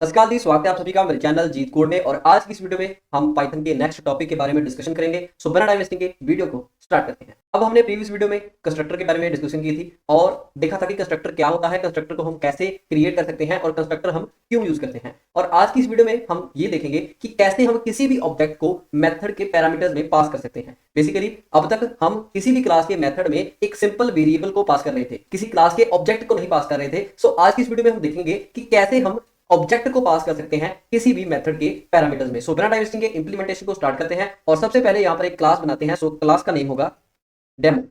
नमस्कार जी, स्वागत है आप सभी का मेरे चैनल जीत कोड में। और आज की इस वीडियो में हम पाइथन के नेक्स्ट टॉपिक के बारे में डिस्कशन करेंगे। सो बिना टाइम वेस्टिंग के वीडियो को स्टार्ट करते हैं। अब हमने प्रीवियस वीडियो में कंस्ट्रक्टर के बारे में डिस्कशन की थी और देखा था कि कंस्ट्रक्टर क्या होता है, कंस्ट्रक्टर को हम कैसे क्रिएट कर सकते हैं और कंस्ट्रक्टर हम क्यों यूज करते हैं। और आज की इस वीडियो में हम ये देखेंगे कि कैसे हम किसी भी ऑब्जेक्ट को मेथड के पैरामीटर्स में पास कर सकते हैं। बेसिकली अब तक हम किसी भी क्लास के मेथड में एक सिंपल वेरिएबल को पास कर रहे थे, किसी क्लास के ऑब्जेक्ट को नहीं पास कर रहे थे। सो आज की इस वीडियो में हम देखेंगे कि कैसे हम ऑब्जेक्ट को पास कर सकते हैं किसी भी मेथड के पैरामीटर्स में। सो बिना टाइम वेस्टिंग के इंप्लीमेंटेशन को स्टार्ट करते हैं और सबसे पहले यहां पर एक क्लास बनाते हैं। सो क्लास का नेम होगा डेमो।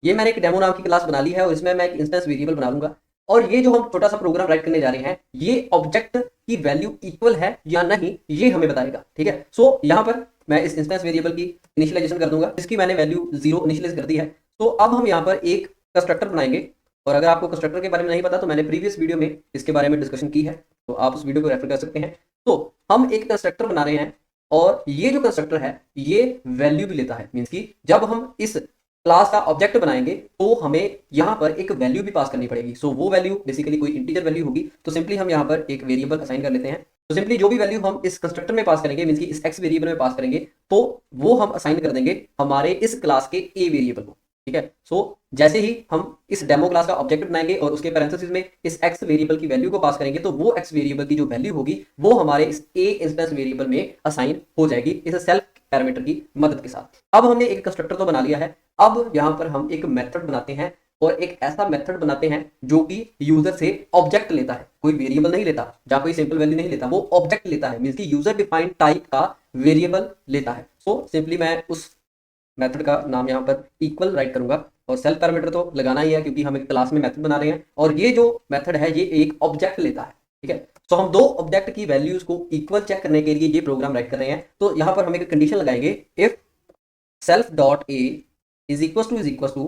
ये मैंने एक डेमो नाम की क्लास बना ली है और इसमें मैं एक इंस्टेंस वेरिएबल बना लूंगा। और ये जो हम छोटा सा प्रोग्राम राइट करने जा रहे हैं, ये ऑब्जेक्ट की वैल्यू इक्वल है या नहीं ये हमें बताएगा। ठीक है, सो यहां पर मैं इस इंस्टेंस वेरिएबल की इनिशियलाइजेशन कर दूंगा, जिसकी मैंने वैल्यू 0 इनिशियलाइज कर दी है। तो अब हम यहाँ पर एक कंस्ट्रक्टर बनाएंगे। और अगर आपको कंस्ट्रक्टर के बारे में नहीं पता तो मैंने प्रीवियस वीडियो में इसके बारे में डिस्कशन की है, तो आप उस वीडियो को रेफर कर सकते हैं। तो हम एक कंस्ट्रक्टर बना रहे हैं और ये जो कंस्ट्रक्टर है ये वैल्यू भी लेता है। मींस कि जब हम इस क्लास का ऑब्जेक्ट बनाएंगे तो हमें यहाँ पर एक वैल्यू भी पास करनी पड़ेगी। सो वो वैल्यू बेसिकली कोई इंटीजर वैल्यू होगी। तो सिंपली हम यहाँ पर एक वेरिएबल असाइन कर लेते हैं। तो सिंपली जो भी वैल्यू हम इस कंस्ट्रक्टर में पास करेंगे, मींस कि इस एक्स वेरिएबल में पास करेंगे, तो वो हम असाइन कर देंगे हमारे इस क्लास के ए वेरिएबल को। ठीक है, सो जैसे ही हम इस डेमो क्लास का ऑब्जेक्ट बनाएंगे और उसके पैरेंथेसिस में इस एक्स वेरिएबल की वैल्यू को पास करेंगे, तो वो एक्स वेरिएबल की जो वैल्यू होगी वो हमारे इस ए इंस्टेंस वेरिएबल में असाइन हो जाएगी इस सेल्फ पैरामीटर की मदद के साथ। अब हमने एक कंस्ट्रक्टर तो बना लिया है। अब यहाँ पर हम एक मेथड बनाते हैं और एक ऐसा मेथड बनाते हैं जो कि यूजर से ऑब्जेक्ट लेता है, कोई वेरिएबल नहीं लेता, जहां कोई सिंपल वैल्यू नहीं लेता, वो ऑब्जेक्ट लेता है। मींस की यूजर डिफाइंड टाइप का वेरिएबल लेता है। सो सिंपली मैं उस मेथड का नाम यहाँ पर इक्वल राइट करूंगा और सेल्फ पैरामीटर तो लगाना ही है क्योंकि हम एक क्लास में मेथड बना रहे हैं और ये जो मेथड है ये एक ऑब्जेक्ट लेता है। ठीक है, तो हम दो ऑब्जेक्ट की वैल्यूज को इक्वल चेक करने के लिए ये प्रोग्राम राइट कर रहे हैं। तो यहाँ पर हम एक कंडीशन लगाएंगे, if self dot a is equal to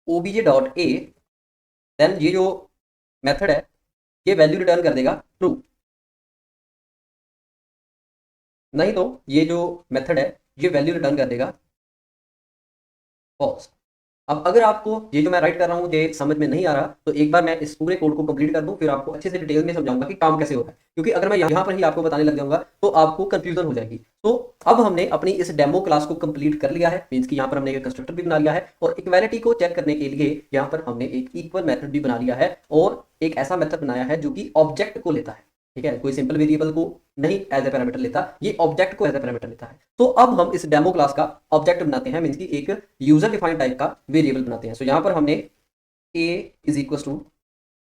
obj dot a, then ये जो मेथड है ये वैल्यू रिटर्न कर देगा ट्रू। नहीं तो ये जो मेथड है ये वैल्यू रिटर्न कर देगा फॉल्स। अब अगर आपको ये जो मैं राइट कर रहा हूँ ये समझ में नहीं आ रहा तो एक बार मैं इस पूरे कोड को कंप्लीट कर दूं, फिर आपको अच्छे से डिटेल में समझाऊंगा कि काम कैसे होता है। क्योंकि अगर मैं यहाँ पर ही आपको बताने लग जाऊंगा तो आपको कंफ्यूजन हो जाएगी। तो अब हमने अपनी इस डेमो क्लास को कंप्लीट कर लिया है। मींस कि यहाँ पर हमने एक कंस्ट्रक्टर भी बना लिया है और इक्वालिटी को चेक करने के लिए यहाँ पर हमने एक इक्वल मेथड भी बना लिया है और एक ऐसा मेथड बनाया है जो कि ऑब्जेक्ट को लेता है। ठीक है, कोई सिंपल वेरिएबल को नहीं एज ए पैरामीटर लेता, ये ऑब्जेक्ट को एज ए पैरामीटर लेता है। तो अब हम इस डेमो क्लास का ऑब्जेक्ट बनाते हैं, मींस की एक यूजर डिफाइंड टाइप का वेरिएबल बनाते हैं। सो यहाँ पर हमने A is equal to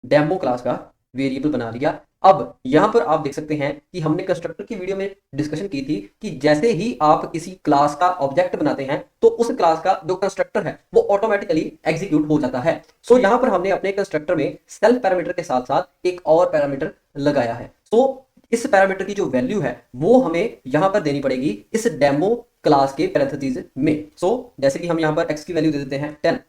demo class का वेरिएबल बना लिया। अब यहां पर आप देख सकते हैं कि हमने कंस्ट्रक्टर की वीडियो में डिस्कशन की थी कि जैसे ही आप किसी क्लास का ऑब्जेक्ट बनाते हैं तो उस क्लास का जो कंस्ट्रक्टर है वो ऑटोमेटिकली एग्जीक्यूट हो जाता है। सो यहां पर हमने अपने कंस्ट्रक्टर में सेल्फ पैरामीटर के साथ साथ एक और पैरामीटर लगाया है। तो इस पैरामीटर की जो वैल्यू है वो हमें यहां पर देनी पड़ेगी इस डेमो क्लास के पैरेंथेसिस में। सो जैसे कि हम यहां पर एक्स की वैल्यू दे देते हैं 10।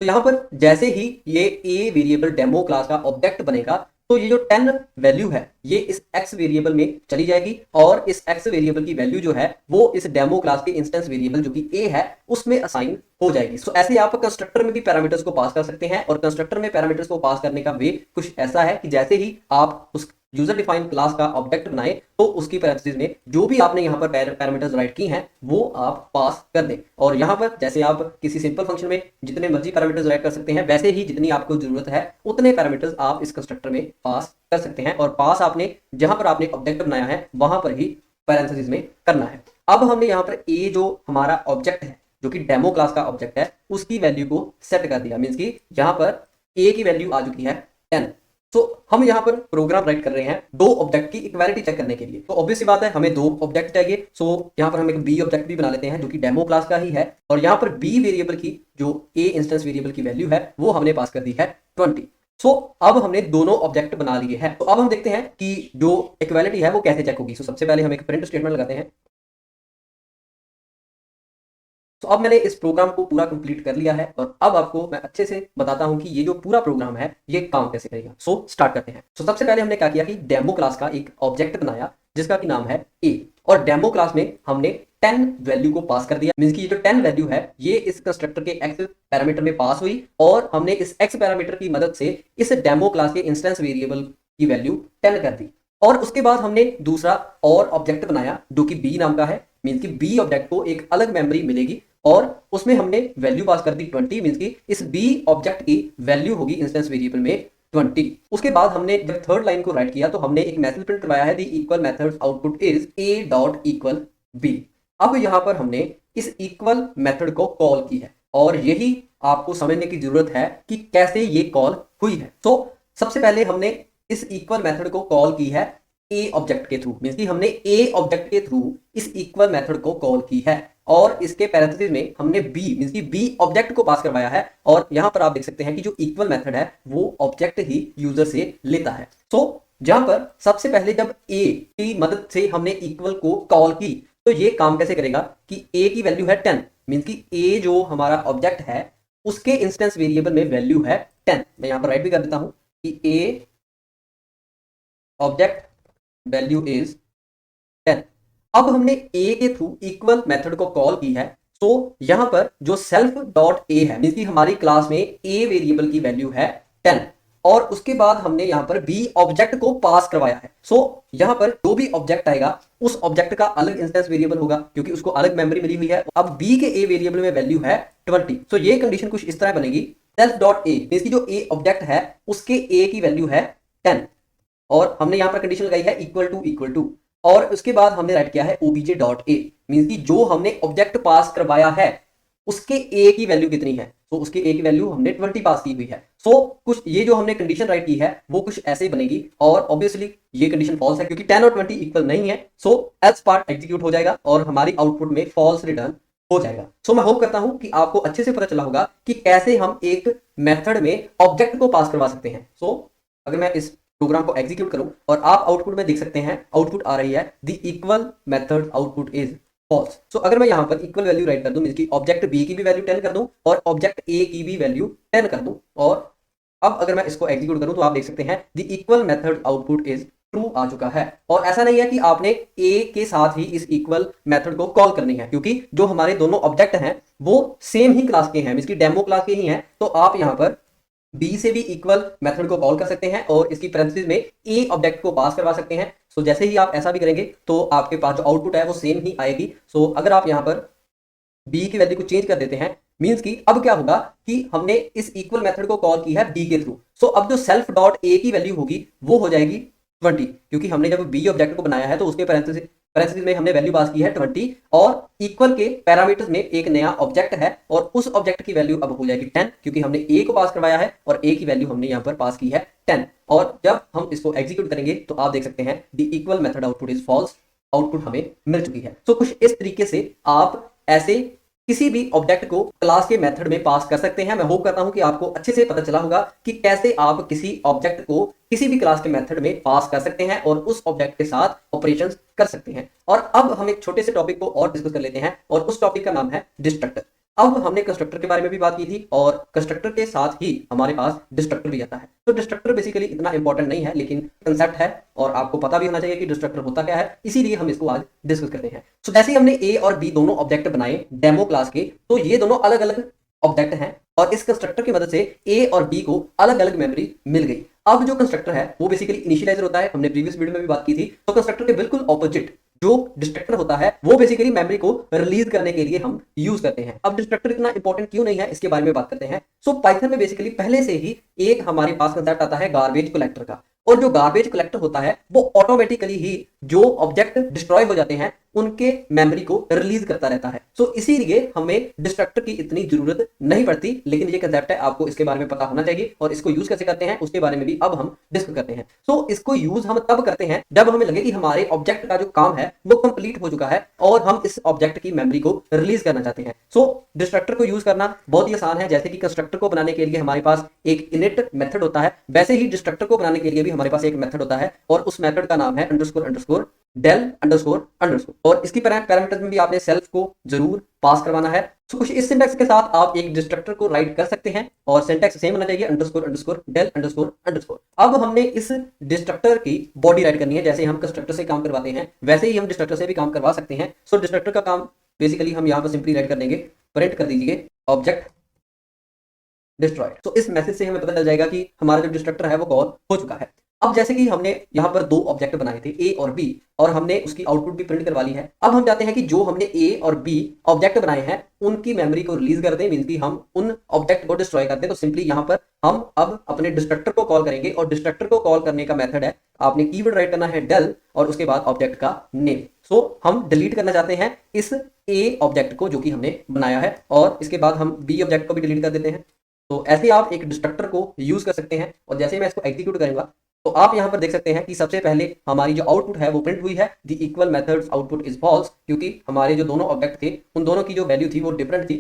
तो यहां पर जैसे ही ये ए वेरिएबल डेमो क्लास का ऑब्जेक्ट बनेगा तो ये जो 10 वैल्यू है ये इस x वेरिएबल में चली जाएगी और इस x वेरिएबल की वैल्यू जो है वो इस डेमो क्लास के इंस्टेंस वेरिएबल जो कि a है उसमें असाइन हो जाएगी। सो ऐसे आप कंस्ट्रक्टर में भी पैरामीटर्स को पास कर सकते हैं और कंस्ट्रक्टर में पैरामीटर्स को पास करने का वे कुछ ऐसा है कि जैसे ही आप उस यूजर डिफाइंड क्लास का ऑब्जेक्ट बनाए तो उसकी पैरेंथेसिस में जो भी आपने यहाँ पर पैरामीटर्स राइट की हैं वो आप पास कर दें। और यहाँ पर जैसे आप किसी सिंपल फंक्शन में जितने मर्जी पैरामीटर्स राइट कर सकते हैं, वैसे ही जितनी आपको जरूरत है उतने पैरामीटर्स आप इस कंस्ट्रक्टर में पास कर सकते हैं। और पास आपने जहां पर आपने ऑब्जेक्ट बनाया है वहां पर ही पैरेंथेसिस में करना है। अब हमने यहाँ पर ए जो हमारा ऑब्जेक्ट है जो कि डेमो क्लास का ऑब्जेक्ट है उसकी वैल्यू को सेट कर दिया। मींस कि यहाँ पर ए की वैल्यू आ चुकी है 10। तो हम यहाँ पर प्रोग्राम राइट कर रहे हैं दो ऑब्जेक्ट की इक्वालिटी चेक करने के लिए। तो ऑब्वियस सी बात है हमें दो ऑब्जेक्ट चाहिए। सो यहाँ पर हम एक बी ऑब्जेक्ट भी बना लेते हैं जो कि डेमो क्लास का ही है और यहाँ पर बी वेरिएबल की जो ए इंस्टेंस वेरिएबल की वैल्यू है वो हमने पास कर दी है 20। सो अब हमने दोनों ऑब्जेक्ट बना लिए हैं। तो अब हम देखते हैं कि जो इक्वालिटी है वो कैसे चेक होगी। सो सबसे पहले हम एक प्रिंट स्टेटमेंट लगाते हैं। तो अब मैंने इस प्रोग्राम को पूरा कंप्लीट कर लिया है और अब आपको मैं अच्छे से बताता हूं कि ये जो पूरा प्रोग्राम है ये काम कैसे करेगा। सो स्टार्ट करते हैं। सो सबसे पहले हमने क्या किया कि डेमो क्लास का एक ऑब्जेक्ट बनाया जिसका कि नाम है ए और डेमो क्लास में हमने 10 वैल्यू को पास कर दिया। मींस की ये जो 10 वैल्यू है ये इस कंस्ट्रक्टर के एक्स पैरामीटर में पास हुई और हमने इस एक्स पैरामीटर की मदद से इस डेमो क्लास के इंस्टेंस वेरिएबल की वैल्यू 10 कर दी। और उसके बाद हमने दूसरा और ऑब्जेक्ट बनाया जो कि बी नाम का है, मीन्स कि बी ऑब्जेक्ट को एक अलग मेमोरी मिलेगी और उसमें हमने वैल्यू पास कर दी 20, मीन्स कि इस बी ऑब्जेक्ट की वैल्यू होगी इंस्टेंस वेरिएबल में 20। उसके बाद हमने जब थर्ड लाइन को राइट किया तो हमने एक मैसेज प्रिंट करवाया है, the equal methods output is a dot equal b। अब यहां पर हमने इस इक्वल मेथड को कॉल की है और यही आपको समझने की जरूरत है कि कैसे ये कॉल हुई है। तो सबसे पहले हमने इस इक्वल मेथड को कॉल की है ए ऑब्जेक्ट के थ्रू, मींस कि हमने ए ऑब्जेक्ट के थ्रू इस इक्वल मेथड को कॉल की है और इसके पैरेंथेसिस में हमने बी मींस कि बी ऑब्जेक्ट को पास करवाया है। और यहां पर आप देख सकते हैं कि जो इक्वल मेथड है वो ऑब्जेक्ट ही यूजर से लेता है। तो जहां पर सबसे पहले जब ए की मदद से हमने इक्वल को कॉल की तो ये काम कैसे करेगा कि ए की वैल्यू है 10, मींस कि ए जो हमारा ऑब्जेक्ट है उसके इंस्टेंस वेरिएबल में वैल्यू है 10। मैं यहां पर राइट भी कर देता हूं कि ए ऑब्जेक्ट वैल्यू इज 10। अब हमने ए के थ्रू इक्वल मेथड को कॉल की है, तो यहां पर जो सेल्फ डॉट ए है मींस कि हमारी क्लास में ए वेरिएबल की वैल्यू है 10 और उसके बाद हमने यहां पर बी ऑब्जेक्ट को पास करवाया है। सो यहां पर जो भी ऑब्जेक्ट आएगा उस ऑब्जेक्ट का अलग इंस्टेंस वेरिएबल होगा क्योंकि उसको अलग मेमोरी मिली हुई है। अब बी के ए वेरिएबल में वैल्यू है 20। सो ये कंडीशन कुछ इस तरह बनेगी, सेल्फ डॉट ए मींस कि जो ए ऑब्जेक्ट है उसके ए की वैल्यू है 10 और हमने यहां पर कंडीशन लगाई है इक्वल टू और उसके बाद हमने राइट किया है obj डॉट ए मींस कि जो हमने ऑब्जेक्ट पास करवाया है उसके ए की वैल्यू कितनी है, तो उसके ए की वैल्यू हमने 20 पास की हुई है। सो कुछ ये जो हमने कंडीशन राइट की है वो कुछ ऐसे बनेगी और ऑब्वियसली ये कंडीशन फॉल्स है क्योंकि 10 और 20 इक्वल नहीं है। सो एल्स पार्ट एग्जीक्यूट हो जाएगा और हमारी आउटपुट में फॉल्स रिटर्न हो जाएगा। सो मैं होप करता हूं कि आपको अच्छे से पता चला होगा कि कैसे हम एक मेथड में ऑब्जेक्ट को पास करवा सकते हैं। सो अगर मैं इस प्रोग्राम को एग्जीक्यूट करूं और आप आउटपुट में देख सकते हैं आउटपुट आ रही है the equal method output is false. So अगर मैं यहां पर इक्वल वैल्यू राइट कर दूं मींस कि ऑब्जेक्ट बी की भी वैल्यू 10 कर दूं और ऑब्जेक्ट ए की भी वैल्यू 10 कर दूं और अब अगर मैं इसको एग्जीक्यूट करूं तो आप देख सकते हैं the equal method output is true आ चुका है। और ऐसा नहीं है कि आपने ए के साथ ही इस इक्वल मेथड को कॉल करनी है क्योंकि जो हमारे दोनों ऑब्जेक्ट हैं वो सेम ही क्लास के हैं मींस कि डेमो क्लास के ही हैं। तो आप यहां पर बी से भी इक्वल मेथड को कॉल कर सकते हैं और इसकी पैरेंथेसिस में ए ऑब्जेक्ट को पास करवा सकते हैं। सो जैसे ही आप ऐसा भी करेंगे तो आपके पास जो आउटपुट है वो सेम ही आएगी। सो अगर आप यहाँ पर बी की वैल्यू को चेंज कर देते हैं मींस कि अब क्या होगा कि हमने इस इक्वल मेथड को कॉल की है बी के थ्रू। सो अब जो सेल्फ डॉट ए की वैल्यू होगी वो हो जाएगी 20 क्योंकि हमने जब बी ऑब्जेक्ट को बनाया है तो उसके पैरेंथेसिस में हमने वैल्यू पास की है 20 और इक्वल के पैरामीटर्स में एक नया ऑब्जेक्ट है और उस ऑब्जेक्ट की वैल्यू अब हो जाएगी 10 क्योंकि हमने ए को पास करवाया है और ए की वैल्यू हमने यहाँ पर पास की है 10। और जब हम इसको एग्जीक्यूट करेंगे तो आप देख सकते हैं the equal method output is false, output हमें मिल चुकी है। तो कुछ इस तरीके से आप ऐसे किसी भी ऑब्जेक्ट को क्लास के मेथड में पास कर सकते हैं। मैं होप करता हूं कि आपको अच्छे से पता चला होगा कि कैसे आप किसी ऑब्जेक्ट को किसी भी क्लास के मेथड में पास कर सकते हैं और उस ऑब्जेक्ट के साथ ऑपरेशंस कर सकते हैं। और अब हम एक छोटे से टॉपिक को और डिस्कस कर लेते हैं और उस टॉपिक का नाम है डिस्ट्रक्टर। अब हमने कंस्ट्रक्टर के बारे में भी बात की थी और कंस्ट्रक्टर के साथ ही हमारे पास डिस्ट्रक्टर भी आता है। तो डिस्ट्रक्टर बेसिकली इतना इंपॉर्टेंट नहीं है लेकिन कंसेप्ट है और आपको पता भी होना चाहिए कि डिस्ट्रक्टर होता क्या है, इसीलिए हम इसको आज डिस्कस करते हैं। सो जैसे ही हमने ए और बी दोनों ऑब्जेक्ट बनाए डेमो क्लास के तो ये दोनों अलग अलग ऑब्जेक्ट हैं और इस कंस्ट्रक्टर की मदद से ए और बी को अलग अलग मेमोरी मिल गई। अब जो कंस्ट्रक्टर है वो बेसिकली इनिशियलाइजर होता है, हमने प्रीवियस वीडियो में भी बात की थी। तो कंस्ट्रक्टर के बिल्कुल ऑपोजिट जो डिस्ट्रक्टर होता है वो बेसिकली मेमोरी को रिलीज करने के लिए हम यूज करते हैं। अब डिस्ट्रक्टर इतना इंपॉर्टेंट क्यों नहीं है इसके बारे में बात करते हैं। सो पाइथन में बेसिकली पहले से ही एक हमारे पास कंसेप्ट आता है गार्बेज कलेक्टर का और जो गार्बेज कलेक्टर होता है वो ऑटोमेटिकली ही जो ऑब्जेक्ट डिस्ट्रॉय हो जाते हैं उनके मेमोरी को रिलीज करता रहता है। सो इसीलिए हमें डिस्ट्रक्टर की इतनी जरूरत नहीं पड़ती, लेकिन ये कंसेप्ट है आपको इसके बारे में पता होना चाहिए और इसको यूज कैसे करते हैं उसके बारे में भी अब हम डिस्कस करते हैं। सो इसको यूज हम तब करते हैं जब हमें लगे कि हमारे ऑब्जेक्ट का जो काम है वो कंप्लीट हो चुका है और हम इस ऑब्जेक्ट की मेमोरी को रिलीज करना चाहते हैं। सो डिस्ट्रक्टर को यूज करना बहुत ही आसान है। जैसे कि कंस्ट्रक्टर को बनाने के लिए हमारे पास एक इनिट मेथड होता है, वैसे ही डिस्ट्रक्टर को बनाने के लिए भी हमारे पास एक मेथड होता है और उस मेथड का नाम है अंडरस्कोर del अंडरस्कोर और इसकी पैरामीटर्स में भी आपने सेल्फ को जरूर पास करवाना है। तो कुछ इस सिंटैक्स के साथ आप एक डिस्ट्रक्टर को राइट कर सकते हैं और सिंटैक्स सेम होना चाहिए अंडरस्कोर del अंडरस्कोर। अब हमने इस डिस्ट्रक्टर की बॉडी राइट करनी है। जैसे हम कंस्ट्रक्टर से काम करवाते हैं वैसे ही हम डिस्ट्रक्टर से भी काम करवा सकते हैं। सो डिस्ट्रक्टर का काम बेसिकली हम यहाँ पर सिंपली राइट कर देंगे, प्रिंट कर दीजिए ऑब्जेक्ट डिस्ट्रॉयड। तो इस मैसेज से हमें पता चल जाएगा कि हमारा जो डिस्ट्रक्टर है वो कॉल हो चुका है। अब जैसे कि हमने यहाँ पर दो ऑब्जेक्ट बनाए थे ए और बी, और हमने उसकी आउटपुट भी प्रिंट करवा ली है। अब हम चाहते हैं कि जो हमने ए और बी ऑब्जेक्ट बनाए हैं उनकी मेमोरी को रिलीज कर दें, मींस कि हम उन ऑब्जेक्ट को डिस्ट्रॉय कर दें। तो सिंपली यहाँ पर हम अब अपने डिस्ट्रक्टर को कॉल करेंगे, और डिस्ट्रक्टर को कॉल करने का मेथड है, आपने कीवर्ड राइट करना है del और उसके बाद ऑब्जेक्ट का नेम। सो हम डिलीट करना चाहते हैं इस ए ऑब्जेक्ट को जो कि हमने बनाया है, और इसके बाद हम बी ऑब्जेक्ट को भी डिलीट कर देते हैं। तो ऐसे आप एक डिस्ट्रक्टर को यूज कर सकते हैं। और जैसे मैं इसको एग्जीक्यूट करूंगा तो आप यहां पर देख सकते हैं कि सबसे पहले हमारी जो आउटपुट है वो प्रिंट हुई है, the equal methods output is false, क्योंकि हमारे जो दोनों ऑब्जेक्ट थे उन दोनों की जो वैल्यू थी वो डिफरेंट थी।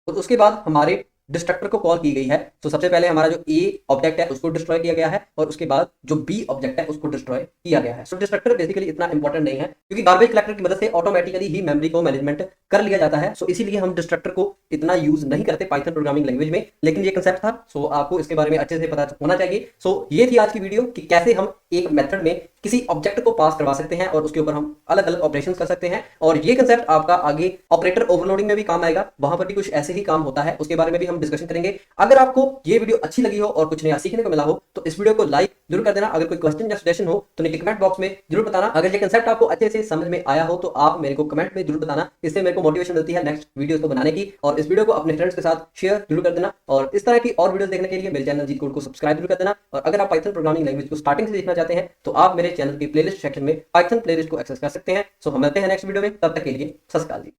तो उसके बाद हमारे डिस्ट्रक्टर को कॉल की गई है। तो सबसे पहले हमारा जो ए ऑब्जेक्ट है उसको डिस्ट्रॉय किया गया है, और उसके बाद जो बी ऑब्जेक्ट है उसको डिस्ट्रॉय किया गया है। सो डिस्ट्रक्टर बेसिकली इतना इंपॉर्टेंट नहीं है, क्योंकि गार्बेज कलेक्टर की मदद से ऑटोमेटिकली ही मेमोरी को मैनेजमेंट कर लिया जाता है। सो इसीलिए हम डिस्ट्रक्टर को इतना यूज नहीं करते पाइथन प्रोग्रामिंग लैंग्वेज में, लेकिन ये कंसेप्ट था। सो आपको इसके बारे में अच्छे से पता होना चाहिए। सो ये थी आज की वीडियो कि कैसे हम एक मेथड में किसी ऑब्जेक्ट को पास करवा सकते हैं और उसके ऊपर हम अलग अलग ऑपरेशन कर सकते हैं। और ये कंसेप्ट आपका आगे ऑपरेटर ओवरलोडिंग में भी काम आएगा, वहां पर भी कुछ ऐसे ही काम होता है, उसके बारे में भी हम डिस्कशन करेंगे। अगर आपको ये वीडियो अच्छी लगी हो और कुछ नया सीखने को मिला हो तो इस वीडियो को लाइक जरूर कर देना। अगर कोई क्वेश्चन या सजेशन हो तो नीचे कमेंट बॉक्स में जरूर बताना। अगर ये कंसेप्ट आपको अच्छे से समझ में आया हो तो आप मेरे को कमेंट में जरूर बताना, इससे मेरे को मोटिवेशन मिलती है नेक्स्ट वीडियोस को बनाने की। और इस वीडियो को अपने फ्रेंड्स के साथ शेयर जरूर कर देना, और इस तरह की और वीडियोस देखने के लिए मेरे चैनल जीत कोड को सब्सक्राइब जरूर कर देना। और अगर आप पाइथन प्रोग्रामिंग लैंग्वेज को स्टार्टिंग से सीखना चाहते हैं तो आप मेरे चैनल के प्लेलिस्ट सेक्शन में पाइथन प्लेलिस्ट को एक्सेस कर सकते हैं। सो हम मिलते हैं नेक्स्ट वीडियो में, तब तक के लिए सत श्री अकाल जी।